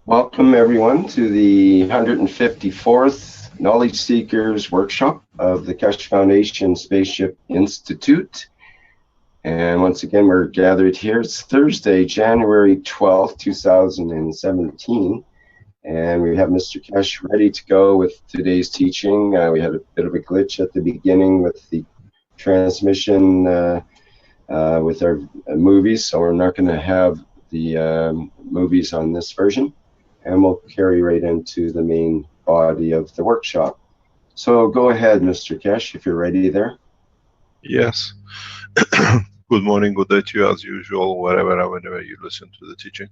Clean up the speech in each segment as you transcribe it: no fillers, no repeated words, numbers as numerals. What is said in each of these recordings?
Welcome everyone to the 154th Knowledge Seekers Workshop of the KESHE Foundation Spaceship Institute. And once again, we're gathered here. It's Thursday, January 12th, 2017. And we have Mr. KESHE ready to go with today's teaching. We had a bit of a glitch at the beginning with the transmission with our movies, so we're not going to have the movies on this version. And we'll carry right into the main body of the workshop. So go ahead, Mr. KESHE, if you're ready there. Yes. Good morning, good day to you as usual, wherever and whenever you listen to the teaching.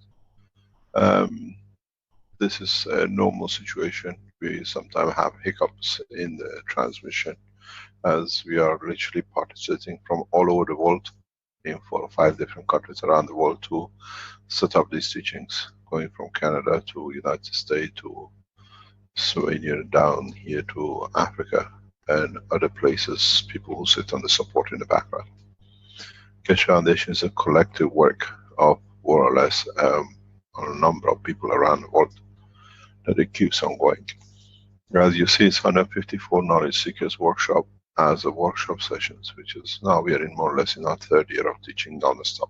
This is a normal situation. We sometimes have hiccups in the transmission as we are literally participating from all over the world in 4 or 5 different countries around the world to set up these teachings, going from Canada to United States to Slovenia down here to Africa and other places, people who sit on the support in the background. KESHE Foundation is a collective work of more or less a number of people around the world that it keeps on going. As you see, it's 154 Knowledge Seekers Workshop as a workshop sessions, which is now we are in more or less in our 3rd year of teaching non-stop.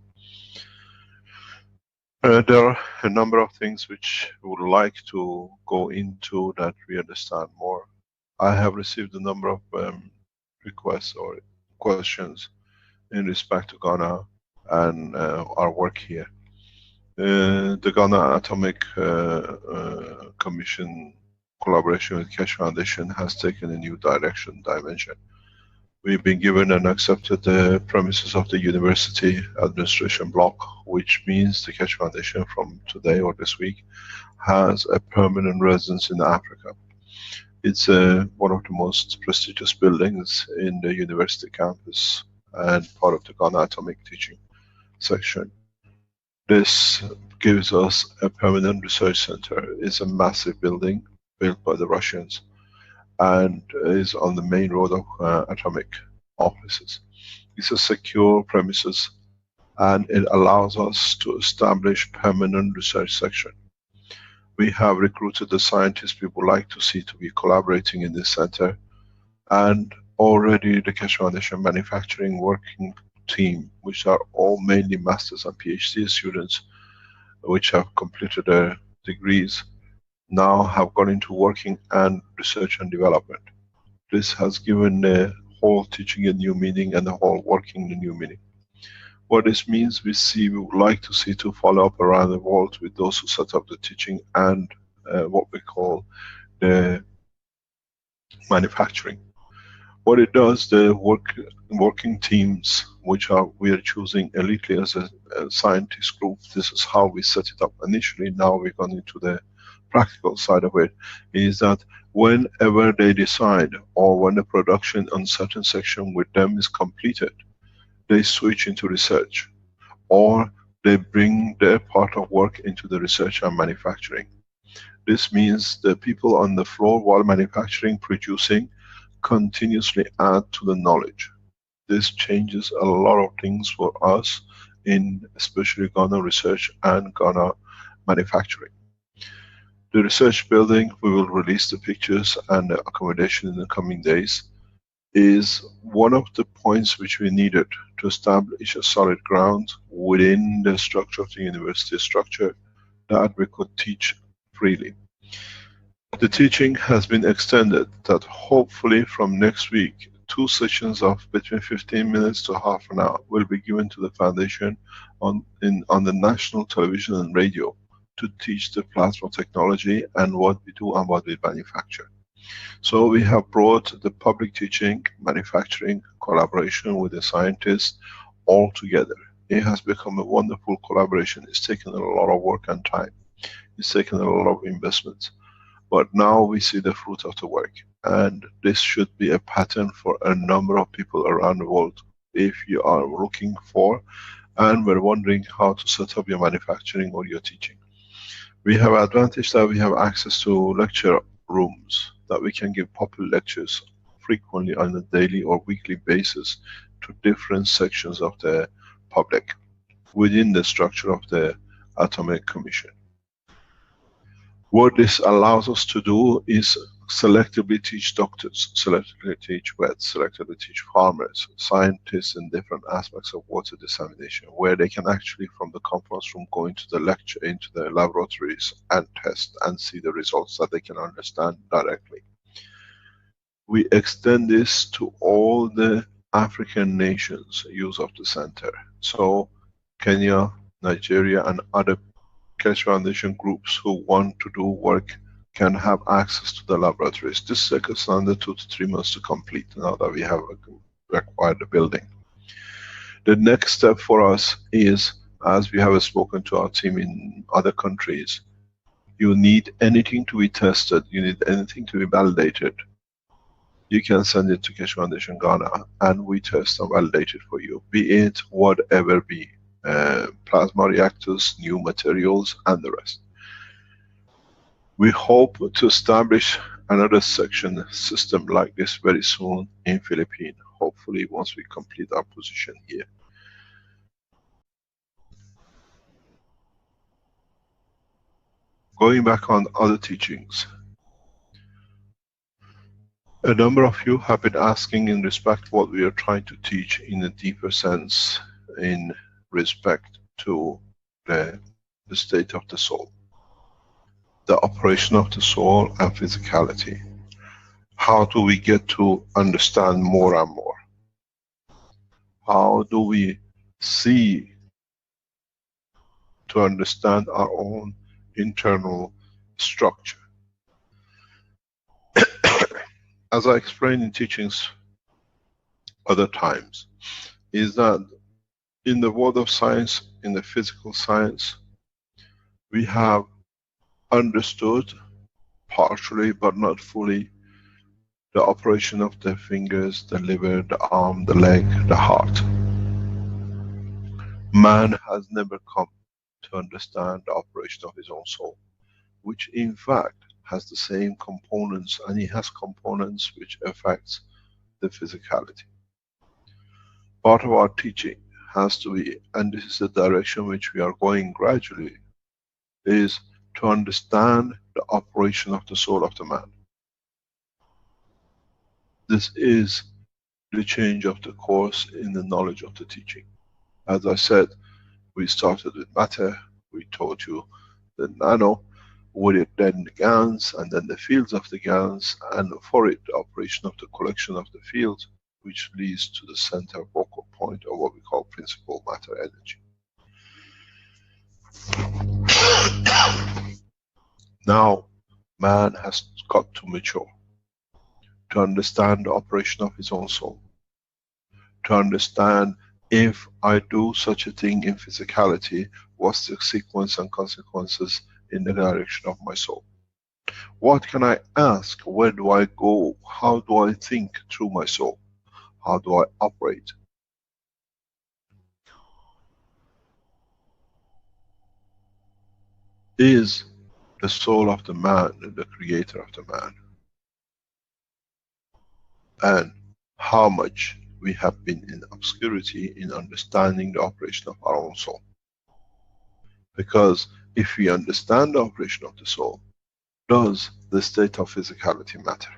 There are a number of things which we would like to go into that we understand more. I have received a number of requests or questions in respect to Ghana and our work here. The Ghana Atomic Commission collaboration with KESHE Foundation has taken a new dimension. We've been given and accepted the premises of the university administration block, which means the KESHE Foundation from today or this week has a permanent residence in Africa. It's one of the most prestigious buildings in the university campus and part of the Ghana Atomic Teaching section. This gives us a permanent research center. It's a massive building built by the Russians and is on the main road of atomic offices. It's a secure premises and it allows us to establish permanent research section. We have recruited the scientists we would like to see to be collaborating in this center, and already the KESHE Foundation manufacturing working team, which are all mainly masters and PhD students which have completed their degrees, now have gone into working and research and development. This has given the whole teaching a new meaning and the whole working a new meaning. What this means, we would like to see to follow up around the world with those who set up the teaching and what we call the manufacturing. What it does, the working teams, which we are choosing elitely as a scientist group, this is how we set it up initially. Now we're going into the practical side of it, is that whenever they decide or when the production on certain section with them is completed, they switch into research or they bring their part of work into the research and manufacturing. This means the people on the floor while manufacturing, producing, continuously add to the knowledge. This changes a lot of things for us in especially Ghana research and Ghana manufacturing. The research building, we will release the pictures and the accommodation in the coming days, is one of the points which we needed to establish a solid ground within the structure of the university structure that we could teach freely. The teaching has been extended that hopefully from next week, 2 sessions of between 15 minutes to half an hour will be given to the foundation on the national television and radio to teach the plasma technology and what we do and what we manufacture. So we have brought the public teaching, manufacturing, collaboration with the scientists all together. It has become a wonderful collaboration. It's taken a lot of work and time. It's taken a lot of investments. But now we see the fruit of the work. And this should be a pattern for a number of people around the world. If you are looking for and we're wondering how to set up your manufacturing or your teaching. We have advantage that we have access to lecture rooms that we can give popular lectures frequently on a daily or weekly basis to different sections of the public within the structure of the Atomic Commission. What this allows us to do is selectively teach doctors, selectively teach vets, selectively teach farmers, scientists in different aspects of water dissemination, where they can actually from the conference room go into the lecture, into the laboratories and test and see the results that they can understand directly. We extend this to all the African nations use of the center. So Kenya, Nigeria and other KESHE Foundation groups who want to do work can have access to the laboratories. This takes under 2 to 3 months to complete now that we have acquired the building. The next step for us is, as we have spoken to our team in other countries, you need anything to be tested, you need anything to be validated, you can send it to KESHE Foundation Ghana and we test and validate it for you, be it whatever be. Plasma reactors, new materials and the rest. We hope to establish another section system like this very soon in Philippines, hopefully once we complete our position here. Going back on other teachings, a number of you have been asking in respect what we are trying to teach in a deeper sense in respect to the state of the soul, the operation of the soul and physicality. How do we get to understand more and more? How do we see to understand our own internal structure? As I explained in teachings other times, is that in the world of science, in the physical science, we have understood partially but not fully the operation of the fingers, the liver, the arm, the leg, the heart. Man has never come to understand the operation of his own soul, which in fact has the same components, and he has components which affects the physicality. Part of our teaching has to be, and this is the direction which we are going gradually, is to understand the operation of the soul of the man. This is the change of the course in the knowledge of the teaching. As I said, we started with matter, we taught you the nano, with it then the GANs, and then the fields of the GANs, and for it the operation of the collection of the fields, which leads to the center focal point of what we call principal matter energy. Now, man has got to mature to understand the operation of his own soul, to understand if I do such a thing in physicality, what's the sequence and consequences in the direction of my soul? What can I ask? Where do I go? How do I think through my soul? How do I operate? Is the soul of the man the creator of the man? And how much we have been in obscurity in understanding the operation of our own soul. Because if we understand the operation of the soul, does the state of physicality matter?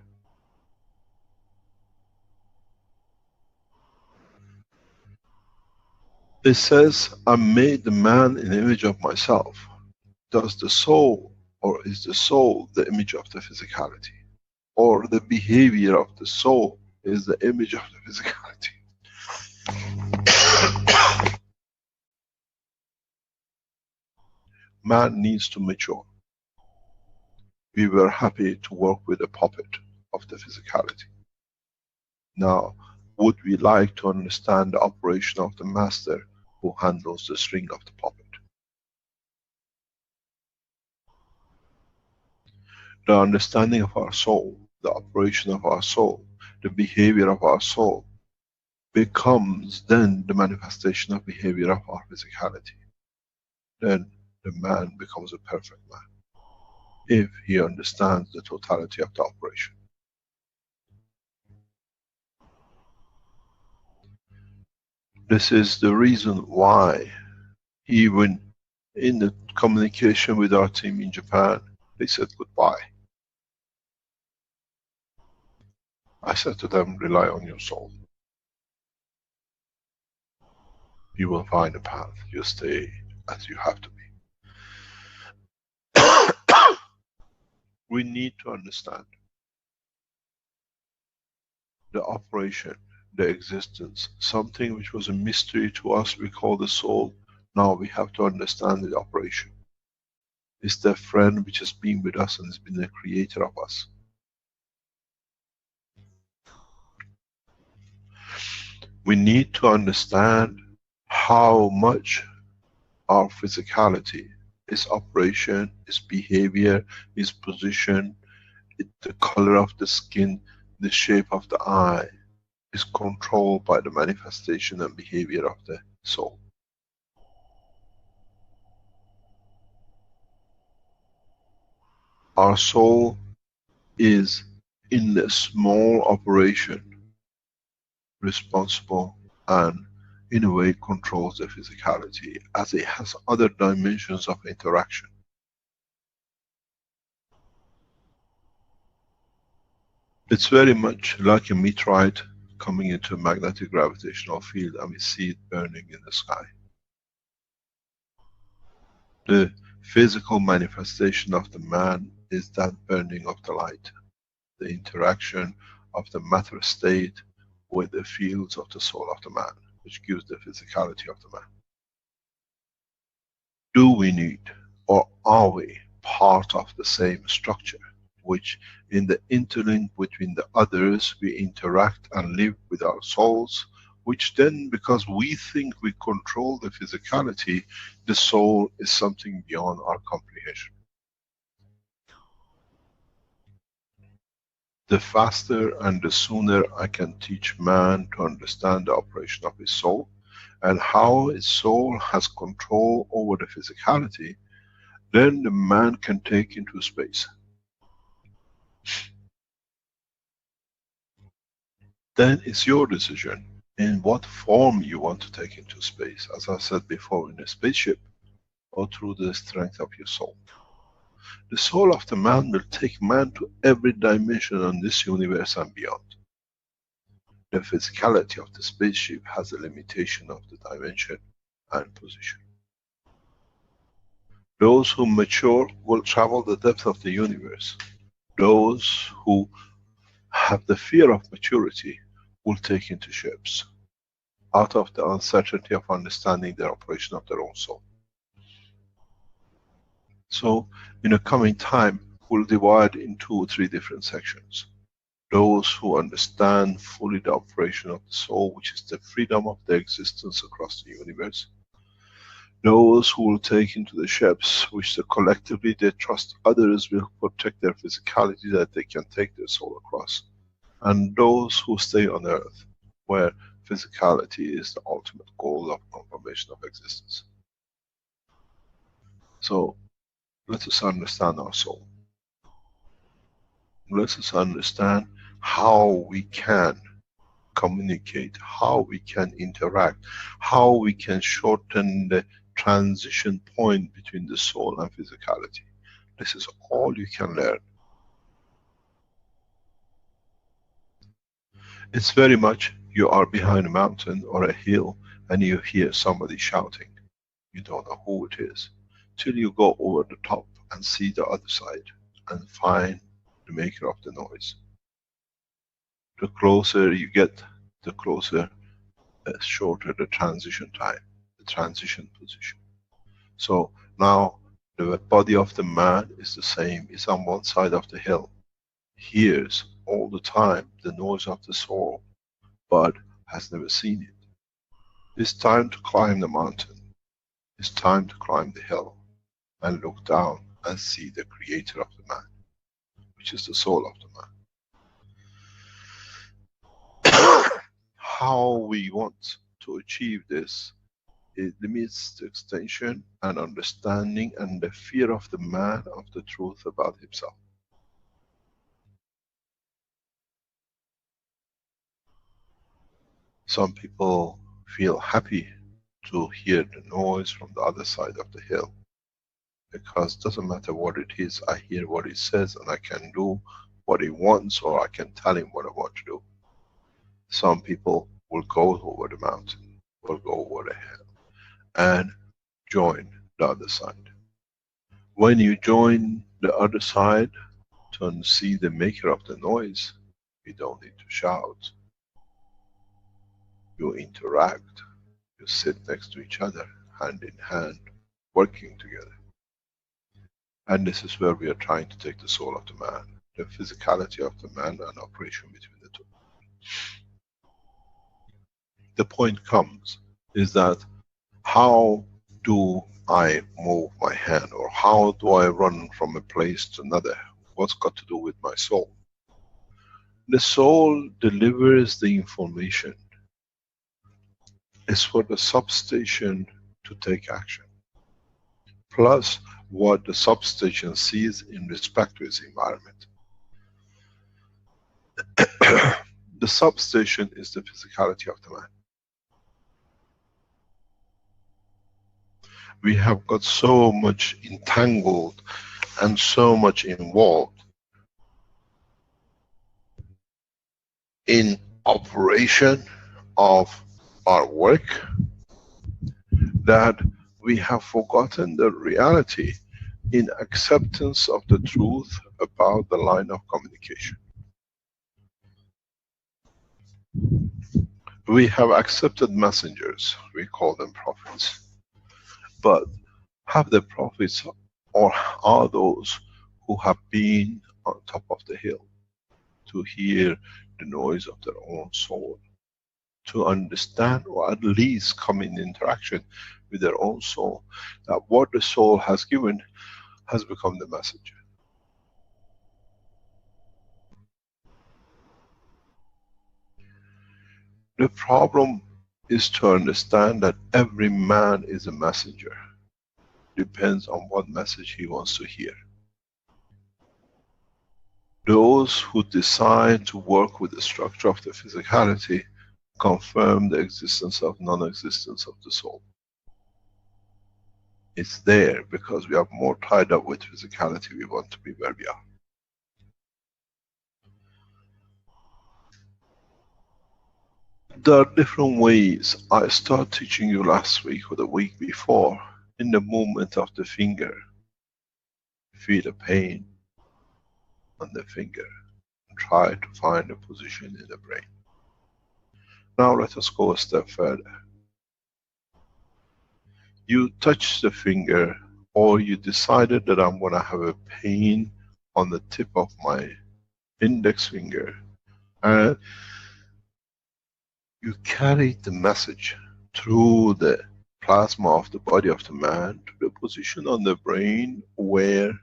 It says, I made the man in the image of myself. Does the soul, or is the soul the image of the physicality? Or the behavior of the soul is the image of the physicality? Man needs to mature. We were happy to work with a puppet of the physicality. Now, would we like to understand the operation of the master who handles the string of the puppet? The understanding of our soul, the operation of our soul, the behavior of our soul becomes then the manifestation of behavior of our physicality. Then the man becomes a perfect man, if he understands the totality of the operation. This is the reason why, even in the communication with our team in Japan, They said goodbye. I said to them, rely on your soul. You will find a path. You stay as you have to be. We need to understand the operation, the existence, something which was a mystery to us, we call the soul. Now we have to understand the operation. It's the friend which has been with us and has been the creator of us. We need to understand how much our physicality, its operation, its behavior, its position, the color of the skin, the shape of the eye, is controlled by the manifestation and behavior of the soul. Our soul is in the small operation responsible and in a way controls the physicality, as it has other dimensions of interaction. It's very much like a meteorite coming into a magnetic gravitational field and we see it burning in the sky. The physical manifestation of the man is that burning of the light, the interaction of the matter state with the fields of the soul of the man, which gives the physicality of the man. Do we need, or are we part of the same structure, which in the interlink between the others we interact and live with our souls, which then, because we think we control the physicality, the soul is something beyond our comprehension. The faster and the sooner I can teach man to understand the operation of his soul and how his soul has control over the physicality, then the man can take into space. Then it's your decision in what form you want to take into space, as I said before, in a spaceship or through the strength of your soul. The soul of the man will take man to every dimension on this universe and beyond. The physicality of the spaceship has a limitation of the dimension and position. Those who mature will travel the depth of the universe. Those who have the fear of maturity will take into ships, out of the uncertainty of understanding the operation of their own soul. So, in a coming time, we'll divide in 2 or 3 different sections. Those who understand fully the operation of the soul, which is the freedom of their existence across the universe. Those who will take into the ships, which collectively they trust others will protect their physicality, that they can take their soul across. And those who stay on earth, where physicality is the ultimate goal of confirmation of existence. So, let us understand our soul. Let us understand how we can communicate, how we can interact, how we can shorten the transition point between the soul and physicality. This is all you can learn. It's very much you are behind a mountain or a hill and you hear somebody shouting. You don't know who it is, till you go over the top and see the other side and find the maker of the noise. The closer you get, the closer, shorter the transition time, the transition position. So now the body of the man is the same, it's on one side of the hill, hears all the time the noise of the soul, but has never seen it. It's time to climb the mountain. It's time to climb the hill and look down and see the creator of the man, which is the soul of the man. How we want to achieve this, it limits the extension and understanding and the fear of the man of the truth about himself. Some people feel happy to hear the noise from the other side of the hill, because it doesn't matter what it is, I hear what it says and I can do what he wants, or I can tell him what I want to do. Some people will go over the mountain, will go over the hill and join the other side. When you join the other side to see the maker of the noise, you don't need to shout. You interact, you sit next to each other, hand in hand, working together. And this is where we are trying to take the soul of the man, the physicality of the man, and operation between the two. The point comes is that how do I move my hand, or how do I run from a place to another? What's got to do with my soul? The soul delivers the information. It's for the substation to take action. Plus what the substation sees in respect to its environment. The substation is the physicality of the man. We have got so much entangled and so much involved in operation of our work that we have forgotten the reality in acceptance of the truth about the line of communication. We have accepted messengers, we call them prophets. But have the prophets, or are those who have been on top of the hill to hear the noise of their own soul, to understand, or at least come in interaction with their own soul, that what the soul has given has become the messenger. The problem is to understand that every man is a messenger. Depends on what message he wants to hear. Those who decide to work with the structure of the physicality confirm the existence of non-existence of the soul. It's there because we are more tied up with physicality, we want to be where we are. There are different ways. I started teaching you last week or the week before, in the movement of the finger. Feel a pain on the finger. Try to find a position in the brain. Now let us go a step further. You touch the finger, or you decided that I'm going to have a pain on the tip of my index finger, and you carry the message through the plasma of the body of the man to the position on the brain where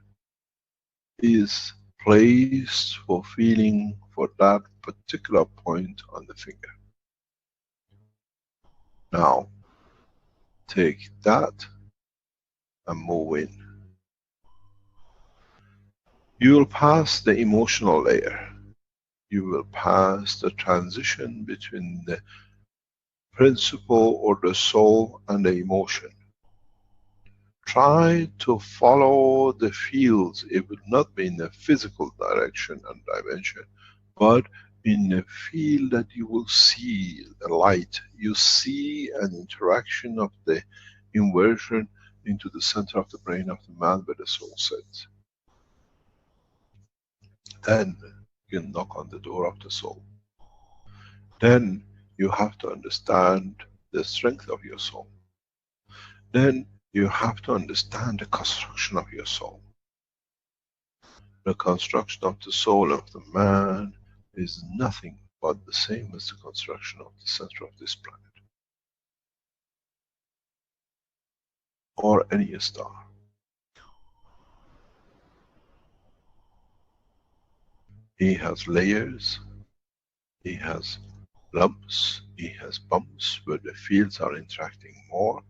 is placed for feeling for that particular point on the finger. Now take that and move in. You will pass the emotional layer. You will pass the transition between the principle or the soul and the emotion. Try to follow the fields. It will not be in the physical direction and dimension, but in the field that you will see the light. You see an interaction of the inversion into the center of the brain of the man where the soul sits. Then you knock on the door of the soul. Then you have to understand the strength of your soul. Then you have to understand the construction of your soul. The construction of the soul of the man is nothing but the same as the construction of the center of this planet. Or any star. He has layers, he has lumps, he has bumps where the fields are interacting more.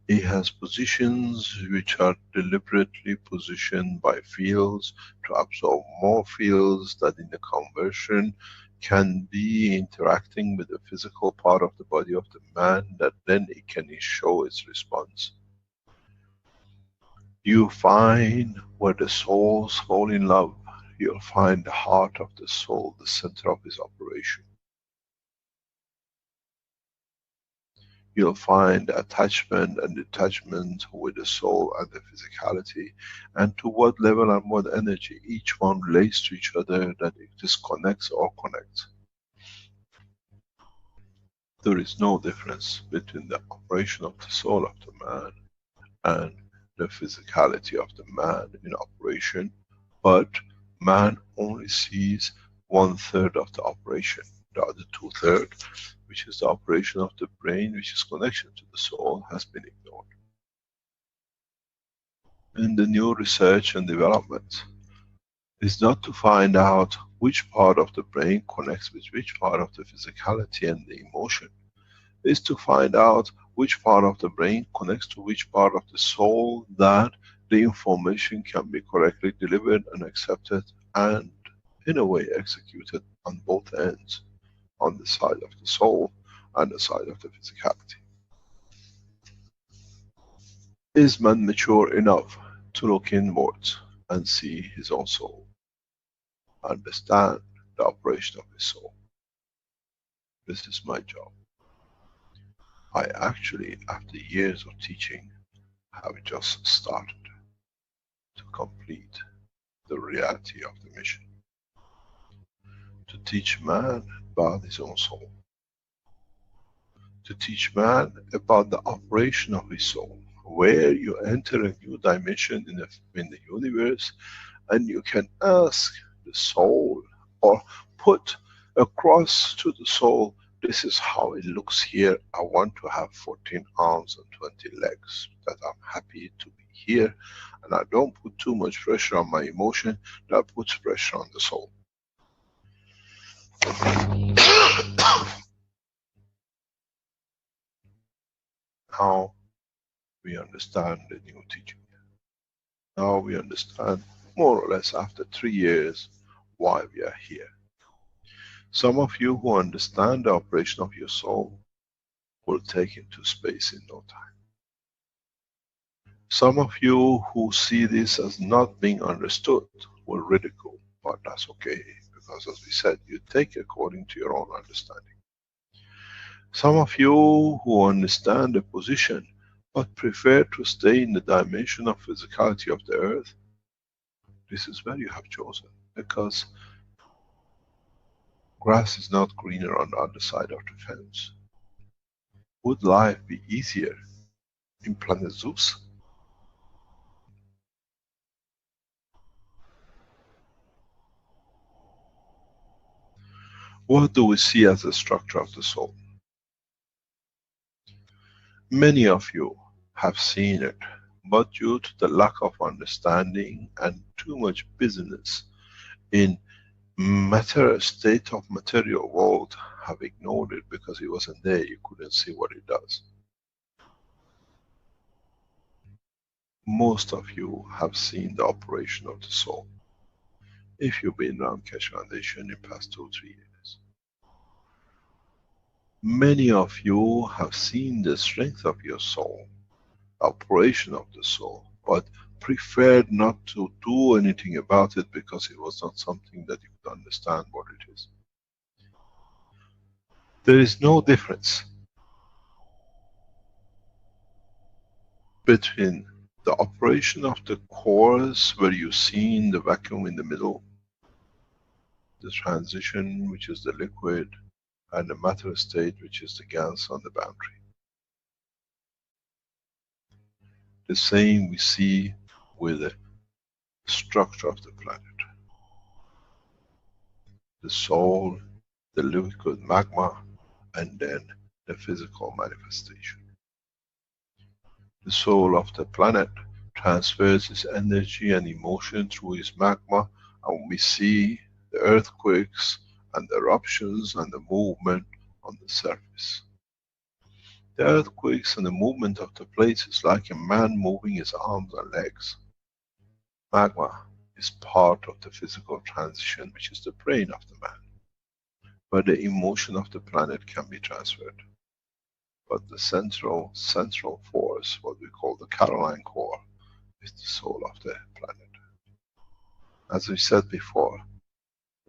He has positions which are deliberately positioned by fields to absorb more fields that in the conversion can be interacting with the physical part of the body of the man, that then it can show its response. You find where the souls fall in love, you'll find the heart of the soul, the center of its operation. You'll find attachment and detachment with the soul and the physicality, and to what level and what energy each one relates to each other, that it disconnects or connects. There is no difference between the operation of the soul of the man and the physicality of the man in operation, but man only sees 1/3 of the operation. The other 2/3, which is the operation of the brain, which is connection to the soul, has been ignored. In the new research and development is not to find out which part of the brain connects with which part of the physicality and the emotion. Is to find out which part of the brain connects to which part of the soul, that the information can be correctly delivered and accepted and in a way executed on both ends, on the side of the soul and the side of the physicality. Is man mature enough to look inwards and see his own soul, understand the operation of his soul? This is my job. I actually, after years of teaching, have just started to complete the reality of the mission. To teach man about his own soul. To teach man about the operation of his soul, where you enter a new dimension in the universe, and you can ask the soul or put across to the soul, this is how it looks here. I want to have 14 arms and 20 legs, that I'm happy to be here, and I don't put too much pressure on my emotion, that puts pressure on the soul. Now we understand the new teaching. Now we understand, more or less after 3 years, why we are here. Some of you who understand the operation of your soul will take into space in no time. Some of you who see this as not being understood will ridicule, but that's okay, because as we said, you take according to your own understanding. Some of you who understand the position but prefer to stay in the dimension of physicality of the earth, this is where you have chosen, because grass is not greener on the other side of the fence. Would life be easier in planet Zeus? What do we see as the structure of the soul? Many of you have seen it, but due to the lack of understanding and too much business in state of material world, have ignored it because it wasn't there, you couldn't see what it does. Most of you have seen the operation of the soul, if you've been around KESHE Foundation in past 2 or 3 years. Many of you have seen the strength of your soul, operation of the soul, but preferred not to do anything about it because it was not something that you could understand what it is. There is no difference between the operation of the cores, where you see the vacuum in the middle, the transition, which is the liquid, and the matter state, which is the gas on the boundary. The same we see with the structure of the planet. The soul, the liquid magma, and then the physical manifestation. The soul of the planet transfers its energy and emotion through its magma, and we see the earthquakes and the eruptions and the movement on the surface. The earthquakes and the movement of the plates is like a man moving his arms and legs. Magma is part of the physical transition, which is the brain of the man. But the emotion of the planet can be transferred. But the central force, what we call the Caroline core, is the soul of the planet. As we said before,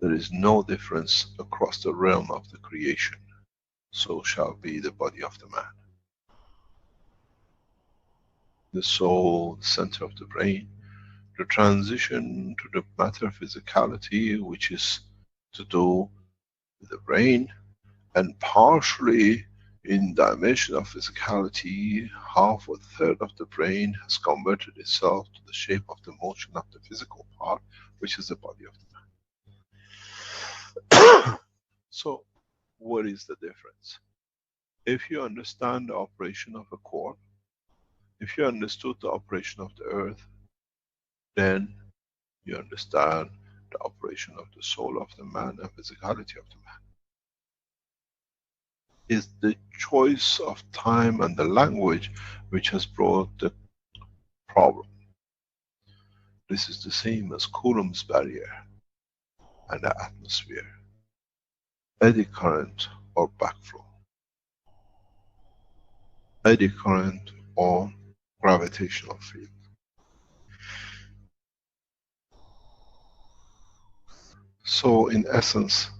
there is no difference across the realm of the creation. So shall be the body of the man. The soul, the center of the brain, the transition to the matter physicality, which is to do with the brain, and partially in dimension of physicality, half or third of the brain has converted itself to the shape of the motion of the physical part, which is the body of the man. So, what is the difference? If you understand the operation of a core, if you understood the operation of the earth, then you understand the operation of the soul of the man and physicality of the man. It's the choice of time and the language which has brought the problem. This is the same as Coulomb's barrier and the atmosphere, eddy current or backflow, eddy current or gravitational field. So in essence,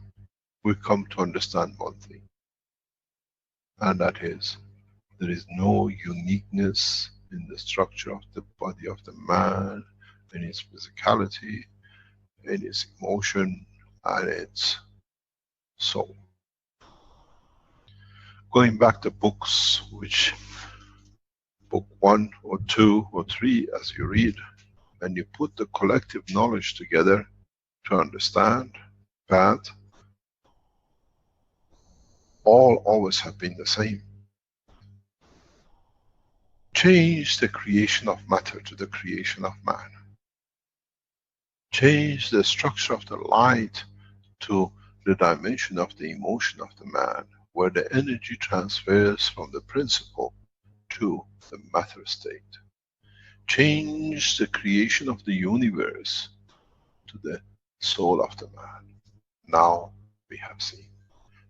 we come to understand one thing, and that is, there is no uniqueness in the structure of the body of the man, in its physicality, in its emotion, and its soul. Going back to books, which book 1 or 2 or 3 as you read, and you put the collective knowledge together to understand that all always have been the same. Change the creation of matter to the creation of man. Change the structure of the light to the dimension of the emotion of the man, where the energy transfers from the principle to the matter state. Change the creation of the universe to the soul of the man. Now we have seen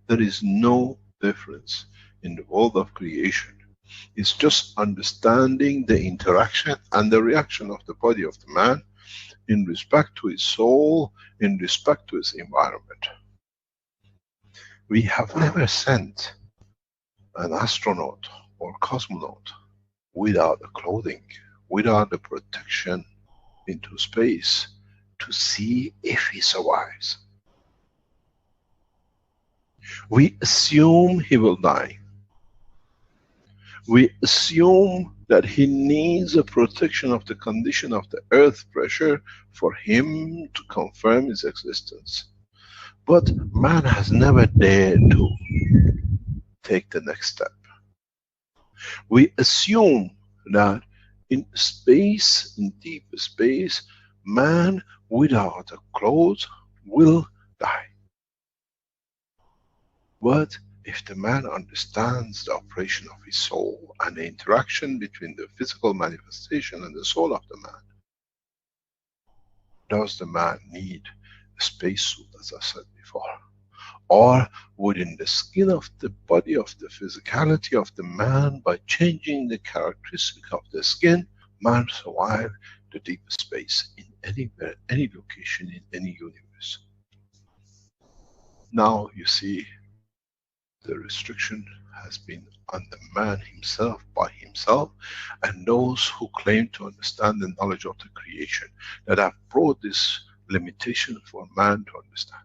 there is no difference in the world of creation. It's just understanding the interaction and the reaction of the body of the man in respect to his soul, in respect to his environment. We have never sent an astronaut or cosmonaut without the clothing, without the protection into space to see if he survives. We assume he will die. We assume that he needs a protection of the condition of the earth pressure for him to confirm his existence. But man has never dared to take the next step. We assume that in space, in deep space, man without a clothes will die. But if the man understands the operation of his soul and the interaction between the physical manifestation and the soul of the man, does the man need a spacesuit, as I said before? Or within the skin of the body of the physicality of the man, by changing the characteristic of the skin, man survive the deep space in anywhere, any location, in any universe. Now you see, the restriction has been on the man himself, by himself, and those who claim to understand the knowledge of the creation, that have brought this limitation for man to understand.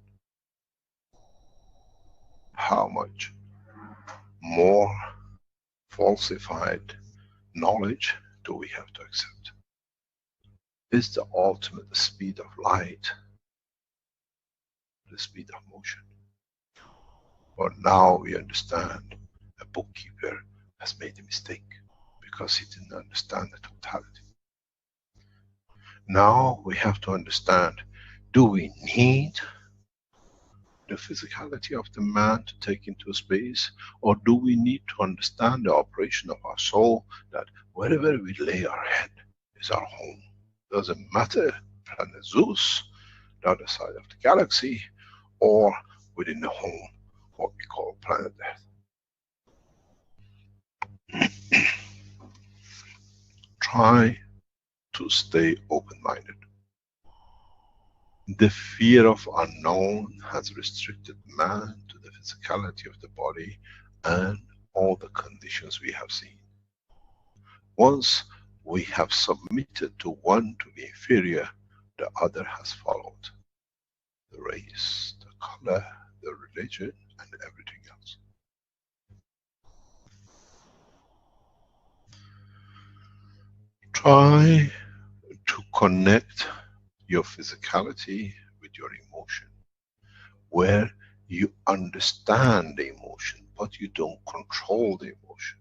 How much more falsified knowledge do we have to accept? Is the ultimate speed of light the speed of motion? But now we understand a bookkeeper has made a mistake because he didn't understand the totality. Now we have to understand, do we need the physicality of the man to take into space, or do we need to understand the operation of our soul, that wherever we lay our head is our home? Doesn't matter, planet Zeus, the other side of the galaxy, or within the home, what we call planet Earth. Try to stay open-minded. The fear of unknown has restricted man to the physicality of the body and all the conditions we have seen. Once we have submitted to one to be inferior, the other has followed. The race, the color, the religion, and everything else. Try to connect your physicality with your emotion, where you understand the emotion, but you don't control the emotion.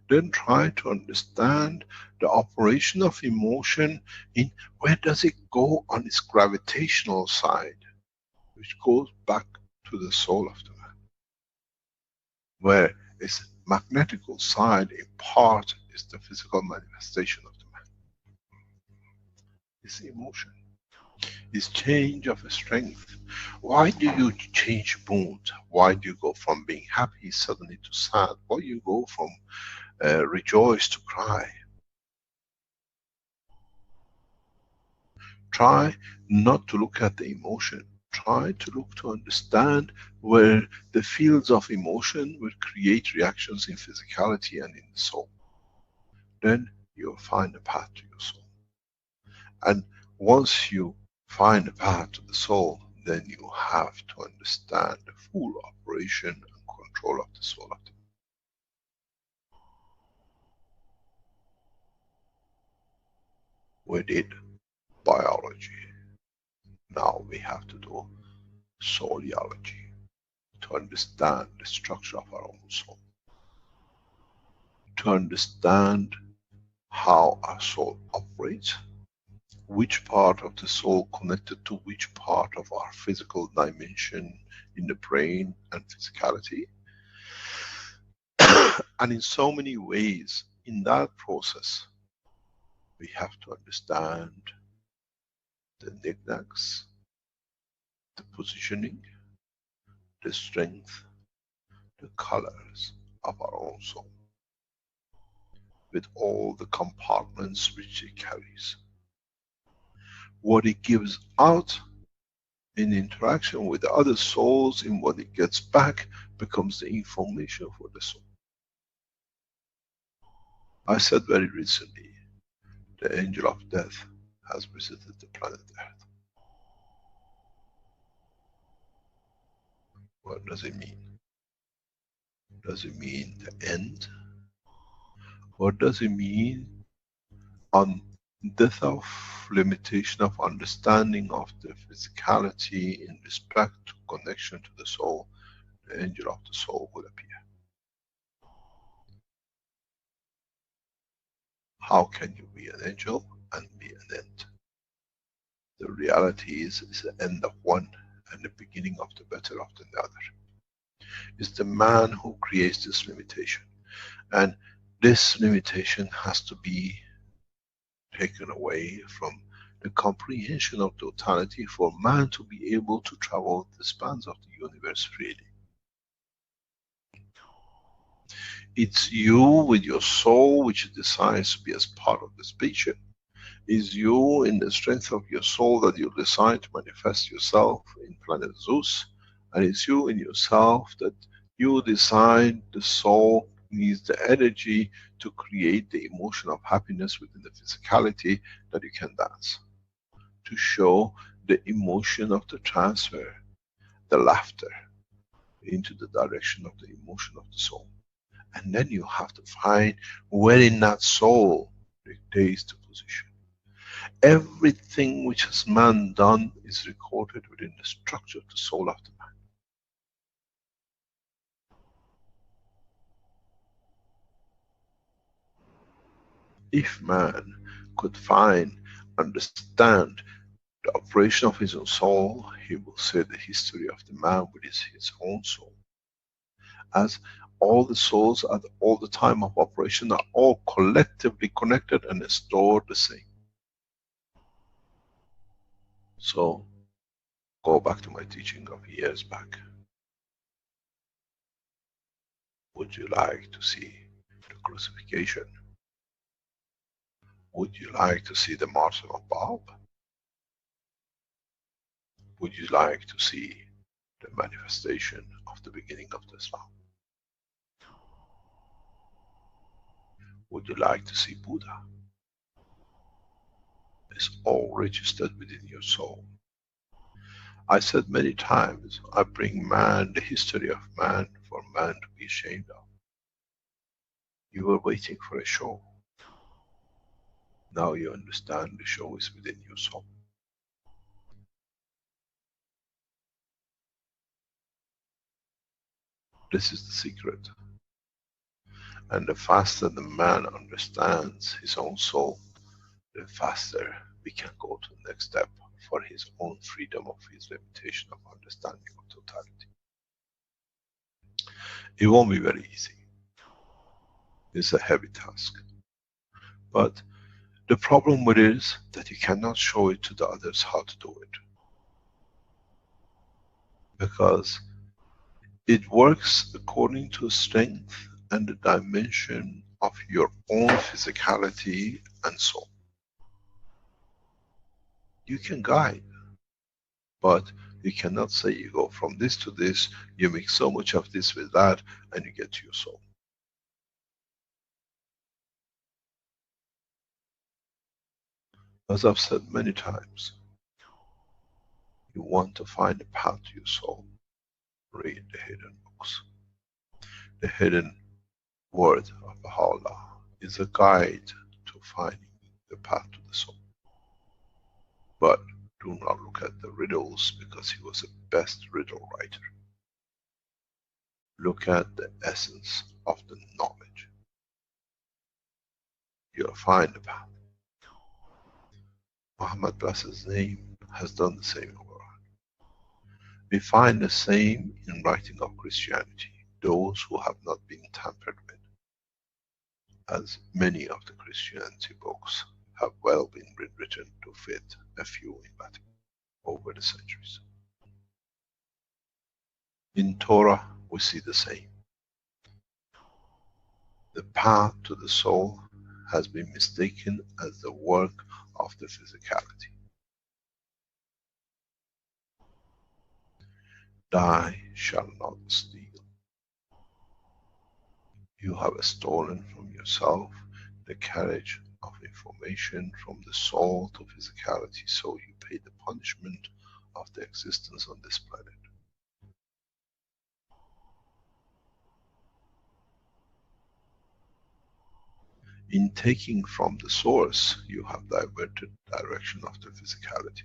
Then try to understand the operation of emotion in where does it go on its gravitational side, which goes back to the soul of the man. Where its magnetical side in part is the physical manifestation of the man. It's emotion. It's change of strength. Why do you change mood? Why do you go from being happy suddenly to sad? Why do you go from rejoice to cry? Try not to look at the emotion. Try to look to understand where the fields of emotion will create reactions in physicality and in the soul. Then you'll find a path to your soul. And once you find a path to the soul, then you have to understand the full operation and control of the soul of the man. We did biology. Now we have to do souliology, to understand the structure of our own soul. To understand how our soul operates, which part of the soul connected to which part of our physical dimension in the brain and physicality. And in so many ways, in that process, we have to understand the knickknacks, the positioning, the strength, the colors of our own soul, with all the compartments which it carries. What it gives out in interaction with the other souls, in what it gets back, becomes the information for the soul. I said very recently, the angel of death has visited the planet Earth. What does it mean? Does it mean the end? Or does it mean on death of limitation of understanding of the physicality in respect to connection to the soul, the angel of the soul will appear? How can you be an angel and be an end? The reality is the end of one and the beginning of the better of the other. It's the man who creates this limitation, and this limitation has to be taken away from the comprehension of totality for man to be able to travel the spans of the universe freely. It's you with your soul which decides to be as part of the spaceship. It's you in the strength of your soul that you decide to manifest yourself in planet Zeus, and it's you in yourself that you decide the soul needs the energy to create the emotion of happiness within the physicality that you can dance. To show the emotion of the transfer, the laughter, into the direction of the emotion of the soul. And then you have to find where in that soul dictates the position. Everything which has man done is recorded within the structure of the soul of the man. If man could find, understand the operation of his own soul, he will say the history of the man with his own soul. As all the souls at all the time of operation are all collectively connected and stored the same. So, go back to my teaching of years back. Would you like to see the crucifixion? Would you like to see the martyrdom of Bob? Would you like to see the manifestation of the beginning of the Islam? Would you like to see Buddha? It's all registered within your soul. I said many times, I bring man, the history of man, for man to be ashamed of. You were waiting for a show. Now you understand the show is within your soul. This is the secret. And the faster the man understands his own soul, the faster we can go to the next step for his own freedom of his limitation of understanding of totality. It won't be very easy. It's a heavy task. But the problem with it is that you cannot show it to the others how to do it. Because it works according to strength and the dimension of your own physicality and soul. You can guide, but you cannot say you go from this to this, you mix so much of this with that, and you get to your soul. As I've said many times, you want to find a path to your soul, read the hidden books. The hidden word of Baha'u'llah is a guide to finding the path to the soul. But do not look at the riddles, because he was the best riddle writer. Look at the essence of the knowledge. You'll find the path. Muhammad, bless his name, has done the same over. We find the same in writing of Christianity, those who have not been tampered with, as many of the Christianity books have well been rewritten to fit a few in Latin over the centuries. In Torah we see the same. The path to the soul has been mistaken as the work of the physicality. Thou shalt not steal. You have stolen from yourself the carriage of information from the soul to physicality, so you pay the punishment of the existence on this planet. In taking from the source, you have diverted the direction of the physicality.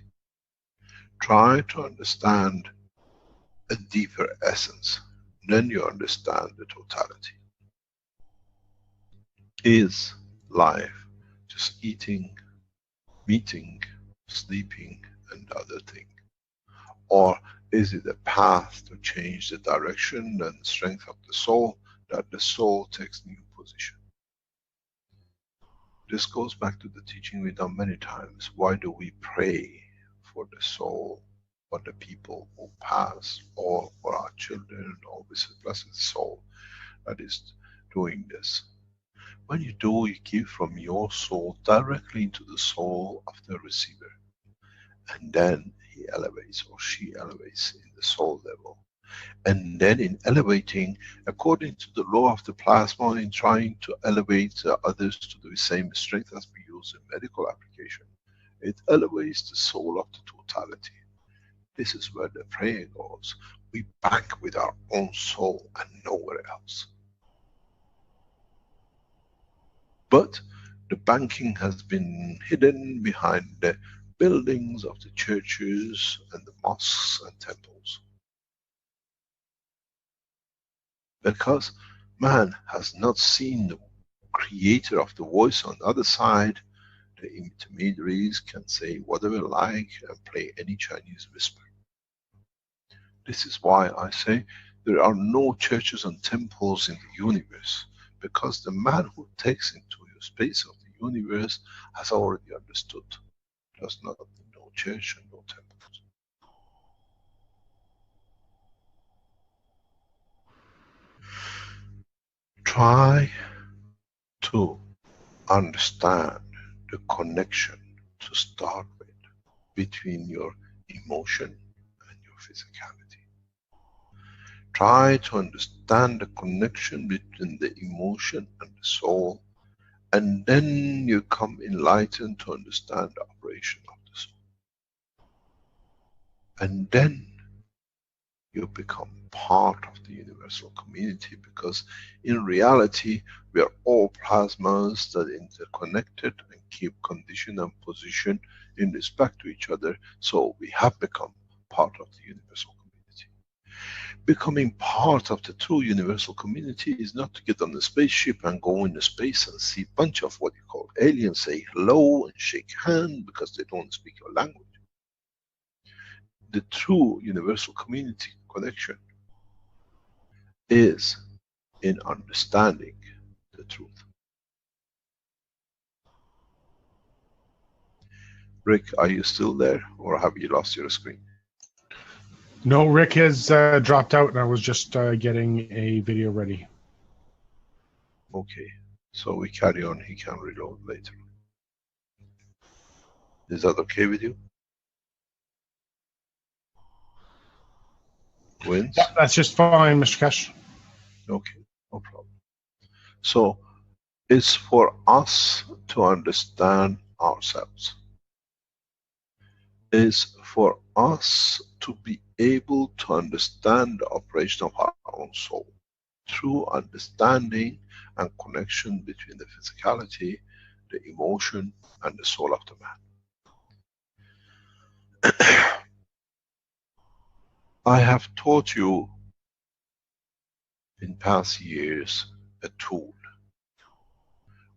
Try to understand a deeper essence, then you understand the totality. Is life just eating, meeting, sleeping and other thing? Or is it a path to change the direction and strength of the soul, that the soul takes new position? This goes back to the teaching we've done many times. Why do we pray for the soul, for the people who pass, or for our children, or with the blessed soul that is doing this? When you do, you give from your soul directly into the soul of the receiver. And then he elevates or she elevates in the soul level. And then in elevating, according to the law of the plasma, in trying to elevate others to the same strength as we use in medical application, it elevates the soul of the totality. This is where the prayer goes. We bank with our own soul and nowhere else. But the banking has been hidden behind the buildings of the churches and the mosques and temples. Because man has not seen the creator of the voice on the other side, the intermediaries can say whatever like and play any Chinese whisper. This is why I say there are no churches and temples in the universe, because the man who takes into your space of the universe has already understood. Does not no church and no temples. Try to understand the connection to start with between your emotion and your physicality. Try to understand the connection between the emotion and the soul, and then you come enlightened to understand the operation of the soul. And then you become part of the universal community, because in reality we are all plasmas that interconnected and keep condition and position in respect to each other, so we have become part of the universal community. Becoming part of the true universal community is not to get on the spaceship and go into space and see a bunch of what you call aliens, say hello and shake hand because they don't speak your language. The true universal community connection is in understanding the truth. Rick, are you still there, or have you lost your screen? No, Rick has dropped out, and I was just getting a video ready. Okay, so we carry on. He can reload later. Is that okay with you? Wins? Yeah, that's just fine, Mr. Keshe. Okay, no problem. So it's for us to understand ourselves. It's for us to be able to understand the operation of our own soul through understanding and connection between the physicality, the emotion, and the soul of the man. I have taught you in past years a tool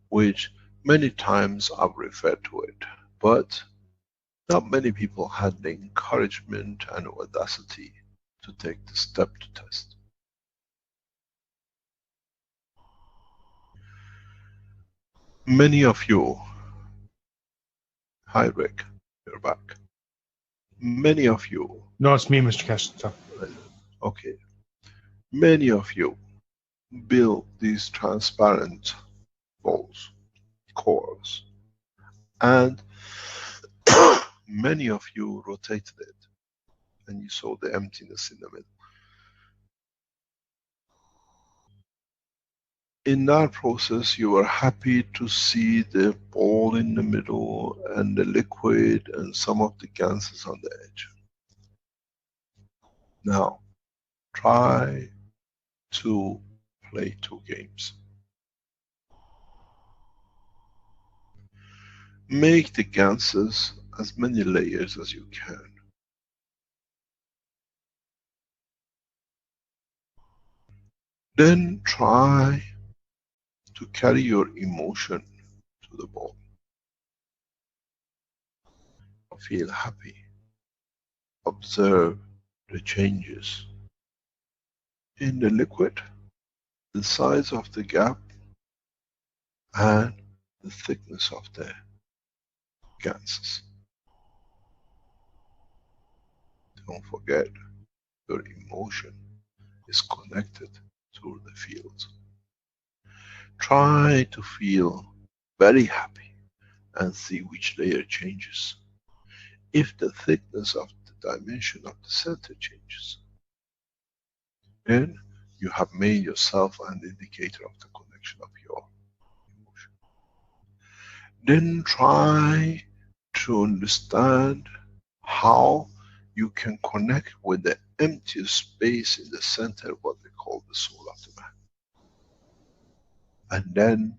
which many times I've referred to it, but not many people had the encouragement and audacity to take the step to test. Many of you, hi Rick, you're back. Many of you. No, it's me, Mr. Keshe. So. Okay. Many of you build these transparent balls, cores, and many of you rotated it, and you saw the emptiness in the middle. In that process, you were happy to see the ball in the middle and the liquid and some of the ganses on the edge. Now, try to play two games. Make the ganses as many layers as you can. Then try to carry your emotion to the ball. Feel happy. Observe the changes in the liquid, the size of the gap, and the thickness of the ganses. Don't forget, your emotion is connected through the fields. Try to feel very happy and see which layer changes. If the thickness of the dimension of the center changes, then you have made yourself an indicator of the connection of your emotion. Then try to understand how you can connect with the empty space in the center, what we call the soul of the man. And then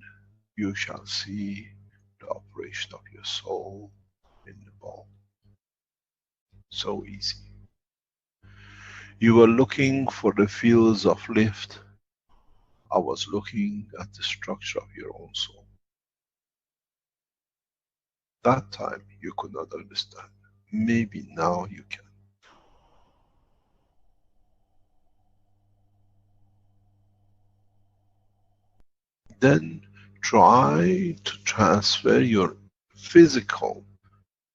you shall see the operation of your soul in the ball. So easy. You were looking for the fields of lift. I was looking at the structure of your own soul. That time you could not understand. Maybe now you can. Then try to transfer your physical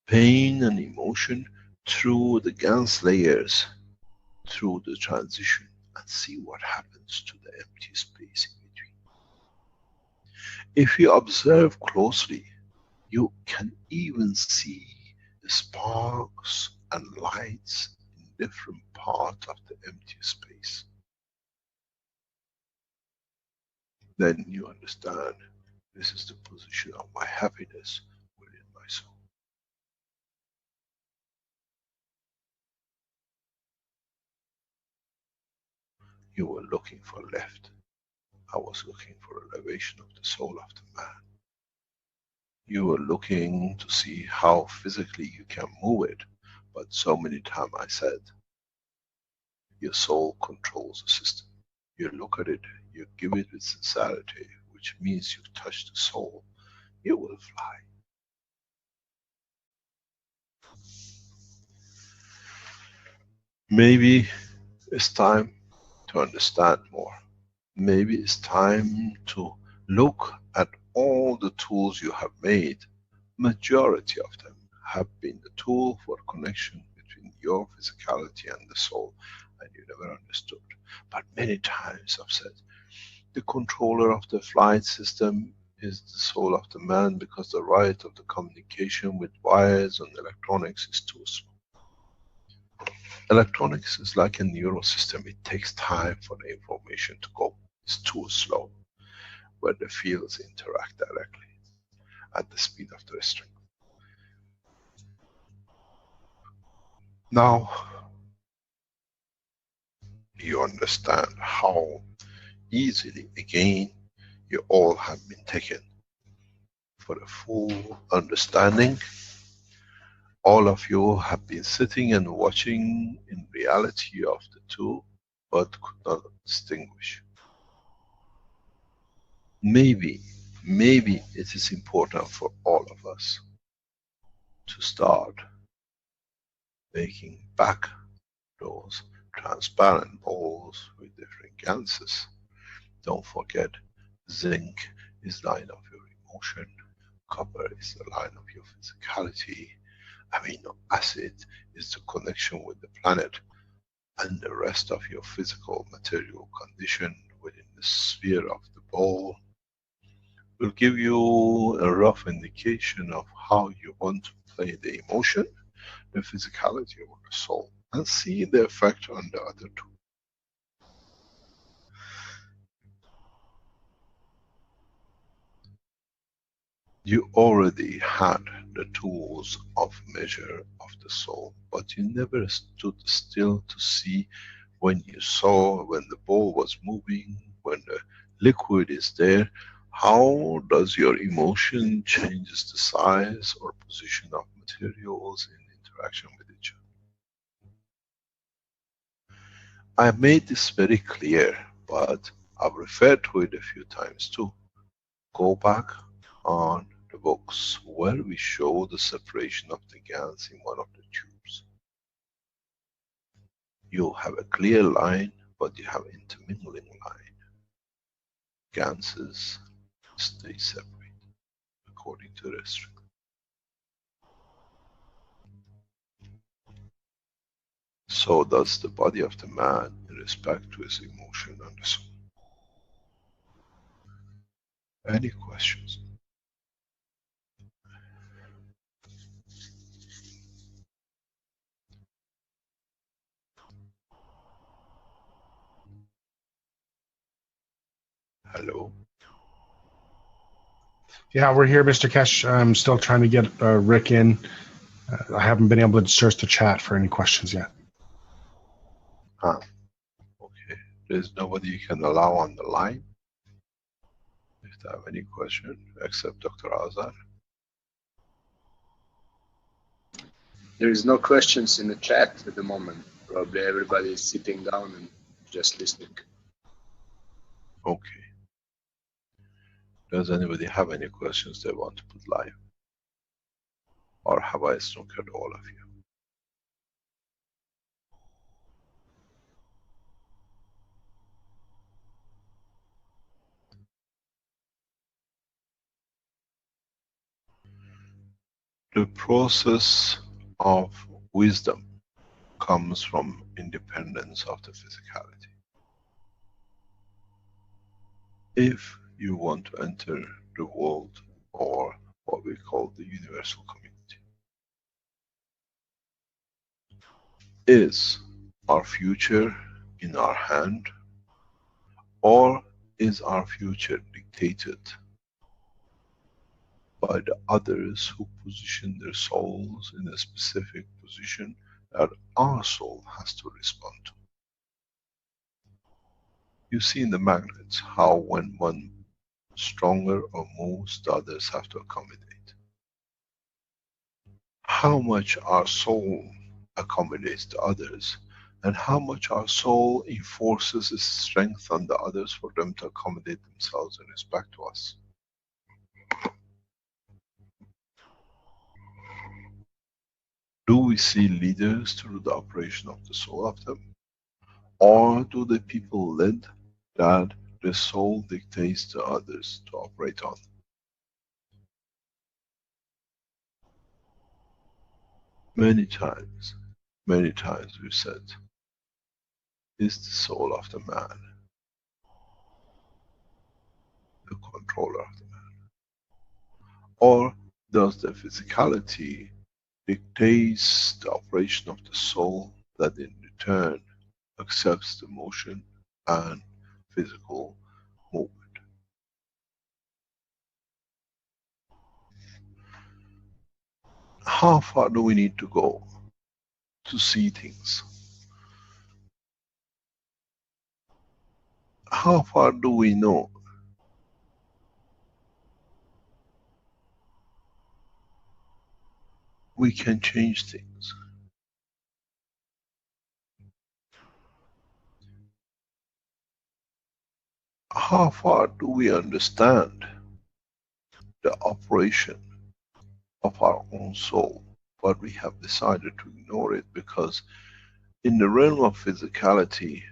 pain and emotion through the Gans layers, through the transition, and see what happens to the empty space in between. If you observe closely, You can even see the sparks and lights in different parts of the empty space. Then you understand, this is the position of my happiness within my soul. You were looking for left. I was looking for elevation of the soul of the man. You were looking to see how physically you can move it, but so many times I said, your soul controls the system. You look at it, you give it with sincerity, which means you touch the soul, you will fly. Maybe it's time to understand more. Maybe it's time to look at all the tools you have made. Majority of them have been the tool for connection between your physicality and the soul, and you never understood. But many times I've said, the controller of the flight system is the soul of the man, because the rate of the communication with wires and electronics is too slow. Electronics is like a neural system. It takes time for the information to go. It's too slow, where the fields interact directly at the speed of the string. Now you understand how easily again you all have been taken for a full understanding. All of you have been sitting and watching in reality of the two, but could not distinguish. Maybe it is important for all of us to start making back those transparent balls with different Ganses. Don't forget, zinc is line of your emotion, copper is the line of your physicality, amino acid is the connection with the planet, and the rest of your physical material condition within the sphere of the ball will give you a rough indication of how you want to play the emotion, the physicality or the soul, and see the effect on the other two. You already had the tools of measure of the soul, but you never stood still to see when you saw, when the ball was moving, when the liquid is there, how does your emotion changes the size or position of materials in interaction with each other. I made this very clear, but I've referred to it a few times too. Go back on the books where we show the separation of the Gans in one of the tubes. You have a clear line, but you have intermingling line. Ganses stay separate according to the string. So does the body of the man in respect to his emotion and the soul. Any questions? Hello? Yeah, we're here, Mr. Keshe. I'm still trying to get Rick in. I haven't been able to search the chat for any questions yet. Ah, okay. There's nobody you can allow on the line? If they have any question, except Dr. Azar. There is no questions in the chat at the moment. Probably everybody is sitting down and just listening. Okay. Does anybody have any questions they want to put live? Or have I snookered all of you? The process of wisdom comes from independence of the physicality. If you want to enter the world or what we call the universal community. Is our future in our hand, or is our future dictated by the others who position their souls in a specific position that our soul has to respond to? You see in the magnets how when one stronger or moves, the others have to accommodate. How much our soul accommodates the others, and how much our soul enforces its strength on the others for them to accommodate themselves in respect to us. Do we see leaders to do the operation of the soul of them? Or do the people led that the soul dictates to others to operate on? Many times we've said, is the soul of the man the controller of the man? Or does the physicality dictates the operation of the soul that in return accepts the motion and physical movement? How far do we need to go to see things? How far do we know? We can change things. How far do we understand the operation of our own soul? But we have decided to ignore it because in the realm of physicality,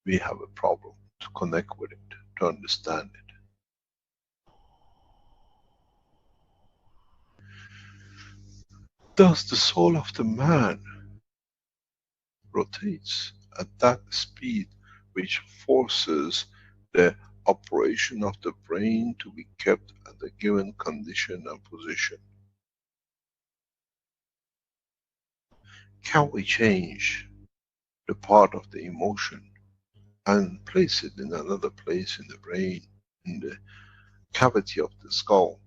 we have a problem to connect with it, to understand it. Thus the soul of the man rotates at that speed which forces the operation of the brain to be kept at a given condition and position. Can we change the part of the emotion and place it in another place in the brain, in the cavity of the skull,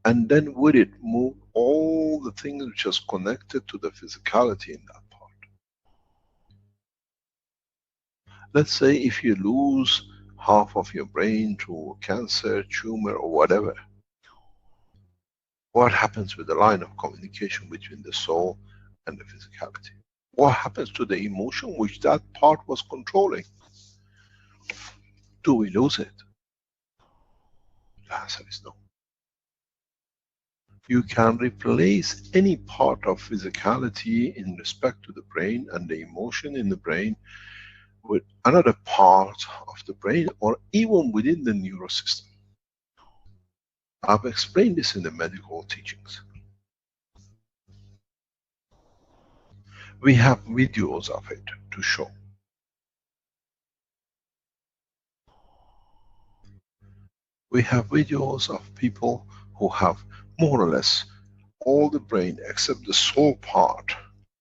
and then would it move all the things which is connected to the physicality in that part? Let's say if you lose half of your brain to cancer, tumor or whatever, what happens with the line of communication between the soul and the physicality? What happens to the emotion which that part was controlling? Do we lose it? The answer is no. You can replace any part of physicality in respect to the brain and the emotion in the brain with another part of the brain, or even within the neurosystem. I've explained this in the medical teachings. We have videos of it to show. We have videos of people who have more or less all the brain except the soul part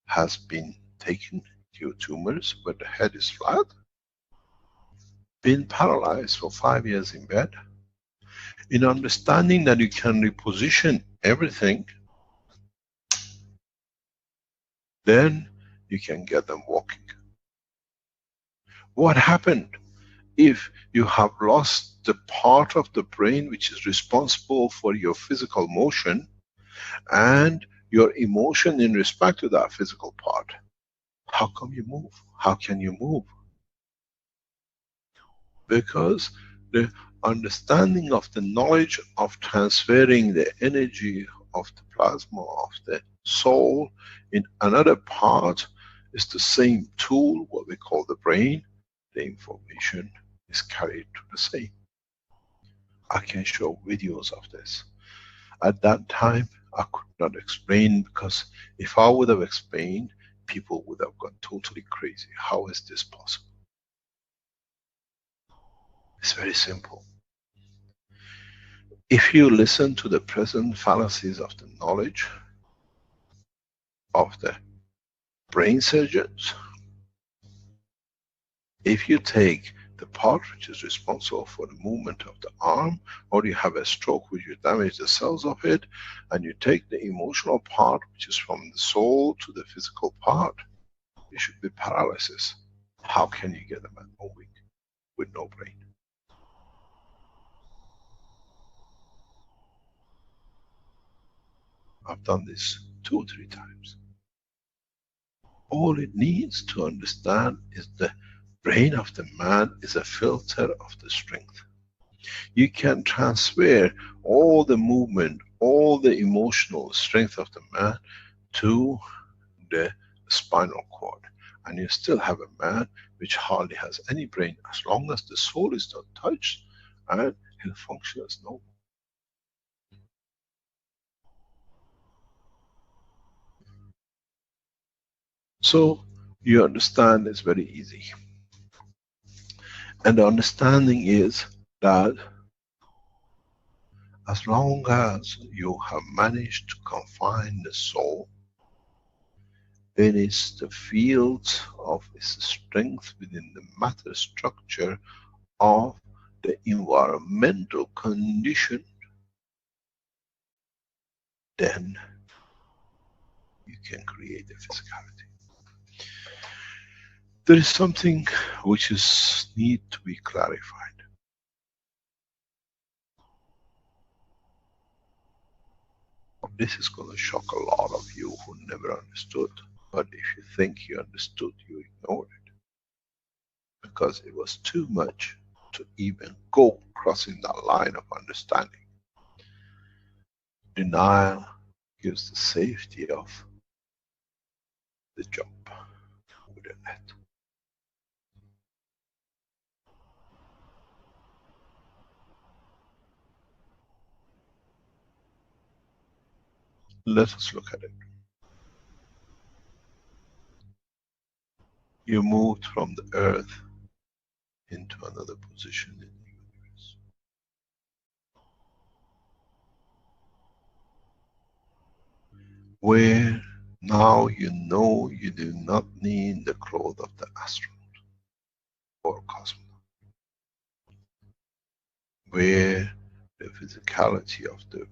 has been taken due to tumors, but the head is flat, been paralyzed for 5 years in bed. In understanding that you can reposition everything, then you can get them walking. What happened if you have lost the part of the brain which is responsible for your physical motion and your emotion in respect to that physical part? How come you move? How can you move? Because the understanding of the knowledge of transferring the energy of the plasma of the soul in another part is the same tool, what we call the brain. The information is carried to the same. I can show videos of this. At that time, I could not explain, because if I would have explained, people would have gone totally crazy. How is this possible? It's very simple. If you listen to the present fallacies of the knowledge of the brain surgeons, if you take the part which is responsible for the movement of the arm, or you have a stroke which you damage the cells of it, and you take the emotional part which is from the soul to the physical part, it should be paralysis. How can you get a man moving with no brain? I've done this 2 or 3 times. All it needs to understand is the brain of the man is a filter of the strength. You can transfer all the movement, all the emotional strength of the man to the spinal cord, and you still have a man which hardly has any brain, as long as the soul is not touched, and he'll function as normal. So you understand it's very easy. And the understanding is that as long as you have managed to confine the soul in the field of its strength within the matter structure of the environmental condition, then you can create a physicality. There is something which needs to be clarified. This is going to shock a lot of you who never understood, but if you think you understood, you ignored it. Because it was too much to even go crossing that line of understanding. Denial gives the safety of the jump with a net. Let us look at it. You moved from the earth into another position in the universe. Where now you know you do not need the clothes of the astronaut or cosmonaut. Where the physicality of the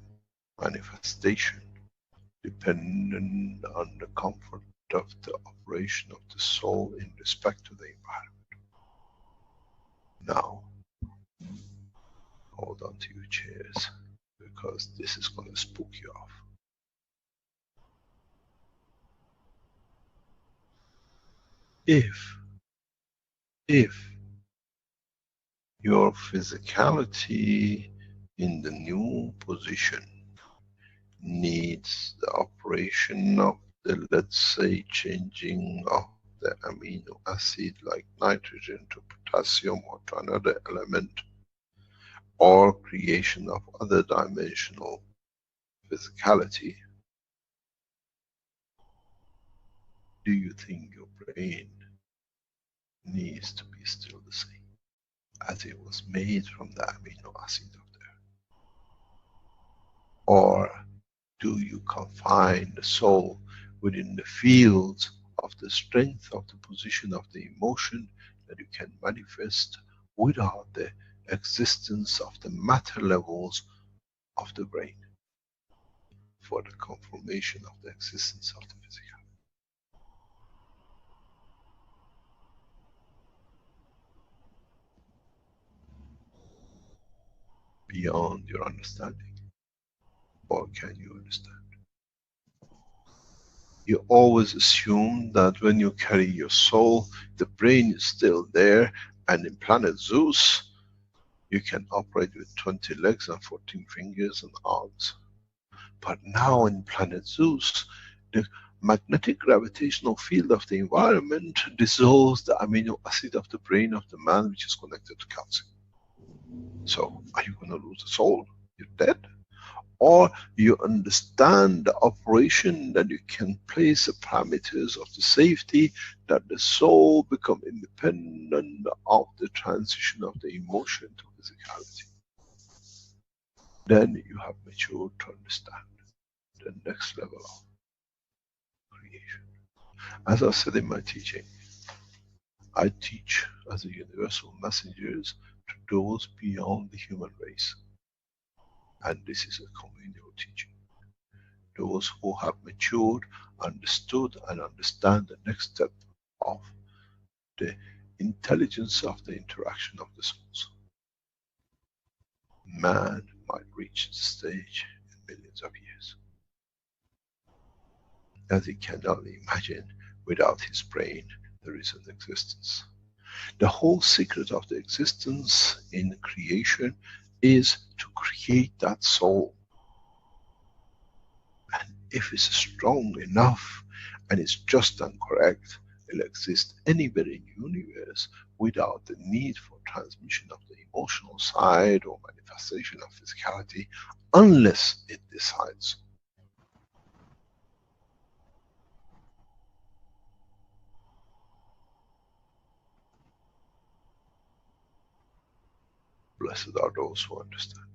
manifestation dependent on the comfort of the operation of the soul in respect to the environment. Now, hold on to your chairs, because this is going to spook you off. If your physicality in the new position needs the operation of the, let's say, changing of the amino acid like nitrogen to potassium or to another element, or creation of other dimensional physicality, do you think your brain needs to be still the same as it was made from the amino acid of the earth? Or do you confine the soul within the fields of the strength of the position of the emotion that you can manifest without the existence of the matter levels of the brain for the confirmation of the existence of the physical? Beyond your understanding? Or can you understand? You always assume that when you carry your soul, the brain is still there, and in planet Zeus, you can operate with 20 legs and 14 fingers and arms. But now in planet Zeus, the magnetic gravitational field of the environment dissolves the amino acid of the brain of the man, which is connected to calcium. So, are you going to lose the soul? You're dead? Or you understand the operation that you can place the parameters of the safety, that the soul become independent of the transition of the emotion to physicality. then you have matured to understand the next level of creation. As I said in my teaching, I teach as a universal messengers to those beyond the human race. And this is a communal teaching. Those who have matured, understood and understand the next step of the intelligence of the interaction of the souls. Man might reach the stage in millions of years, as he cannot imagine without his brain there is an existence. The whole secret of the existence in creation is to create that soul. And if it's strong enough and it's just and correct, it'll exist anywhere in the universe without the need for transmission of the emotional side or manifestation of physicality, unless it decides. Blessed are those who understand.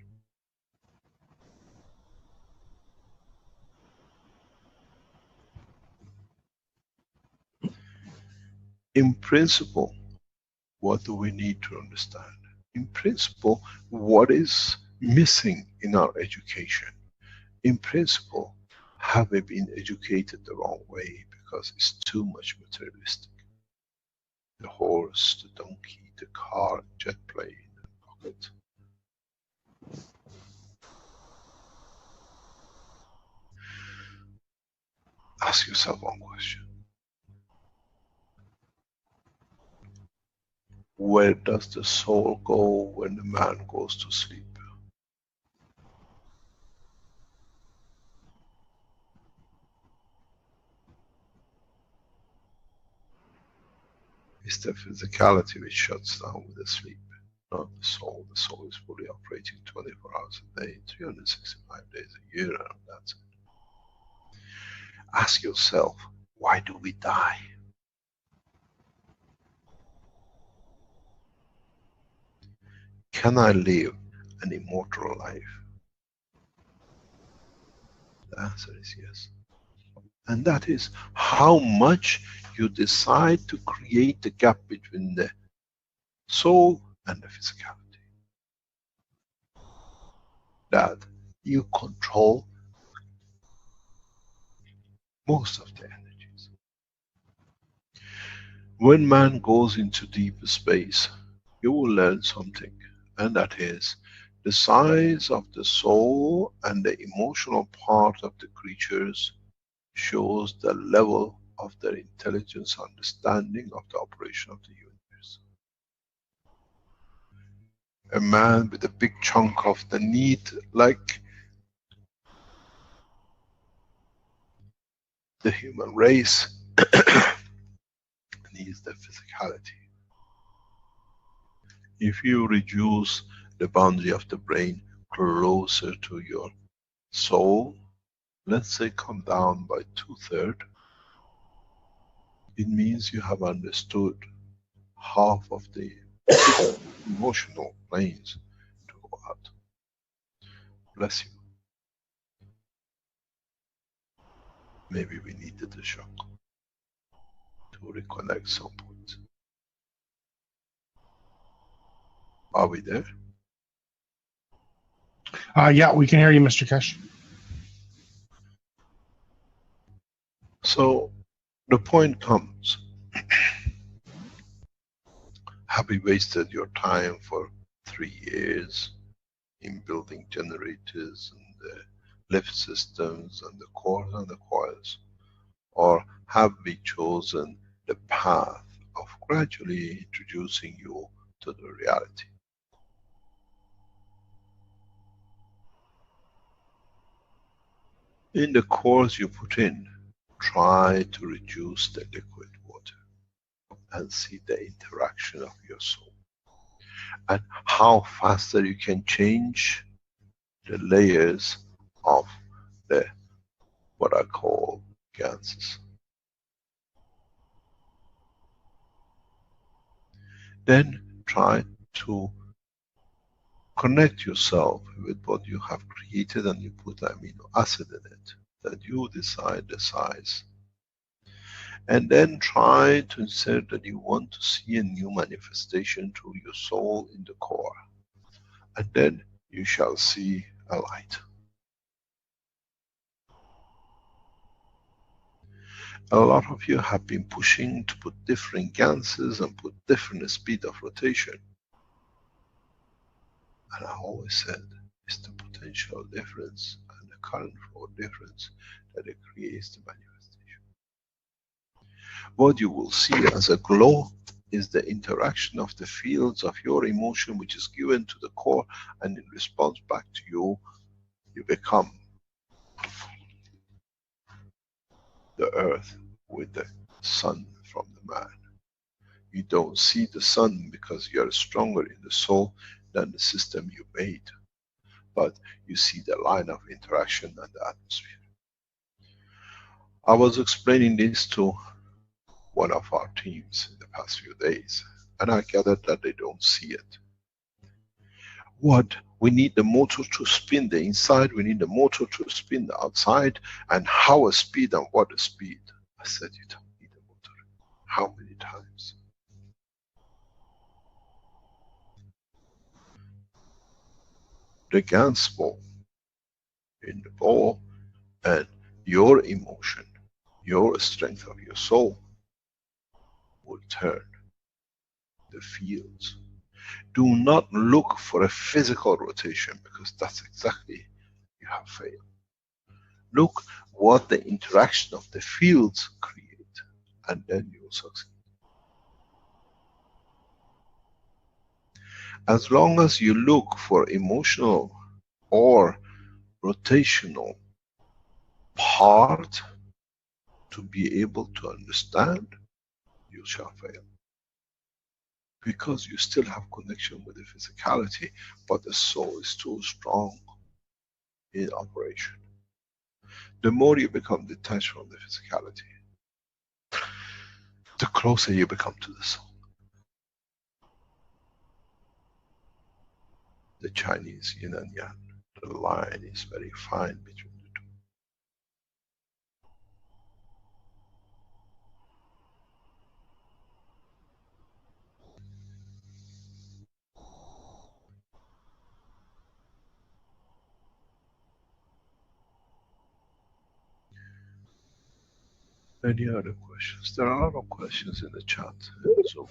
In principle, what do we need to understand? In principle, what is missing in our education? In principle, have we been educated the wrong way because it's too much materialistic? The horse, the donkey, the car, jet plane, rocket. Ask yourself one question. Where does the soul go when the man goes to sleep? It's the physicality which shuts down with the sleep, not the soul. The soul is fully operating 24 hours a day, 365 days a year, and that's it. Ask yourself, why do we die? Can I live an immortal life? The answer is yes. And that is how much you decide to create the gap between the soul and the physicality. That you control most of the energies. When man goes into deep space, you will learn something, and that is the size of the soul and the emotional part of the creatures shows the level of their intelligence, understanding of the operation of the universe. A man with a big chunk of the need, like the human race, needs the physicality. If you reduce the boundary of the brain closer to your soul, let's say come down by 2/3, it means you have understood half of the emotional planes to go out. Bless you. Maybe we needed a shock to reconnect some points. Are we there? Yeah, we can hear you, Mr. Keshe. So the point comes, have you wasted your time for 3 years in building generators and the lift systems and the cores and the coils? Or have we chosen the path of gradually introducing you to the reality? In the cores you put in, try to reduce the liquid water and see the interaction of your soul. And how faster you can change the layers of the, what I call Ganses. Then try to Connect yourself with what you have created and you put amino acid in it, that you decide the size. And then try to insert that you want to see a new manifestation through your soul in the core. And then you shall see a light. A lot of you have been pushing to put different Ganses and put different speed of rotation. And I always said, it's the potential difference and the current flow difference that it creates the manifestation. What you will see as a glow is the interaction of the fields of your emotion, which is given to the core, and in response back to you, you become the earth with the sun from the man. You don't see the sun because you are stronger in the soul than the system you made, but you see the line of interaction and the atmosphere. I was explaining this to one of our teams in the past few days, and I gathered that they don't see it. What we need the motor to spin the inside, we need the motor to spin the outside, and how a speed and what a speed. I said, you don't need a motor. How many times? The Gans ball in the ball and your emotion, your strength of your soul will turn the fields. Do not look for a physical rotation, because that's exactly you have failed. Look what the interaction of the fields create, and then you will succeed. As long as you look for emotional or rotational part to be able to understand, you shall fail. Because you still have connection with the physicality, but the soul is too strong in operation. The more you become detached from the physicality, the closer you become to the soul. The Chinese yin and yang, the line is very fine between the two. Any other questions? There are a lot of questions in the chat. So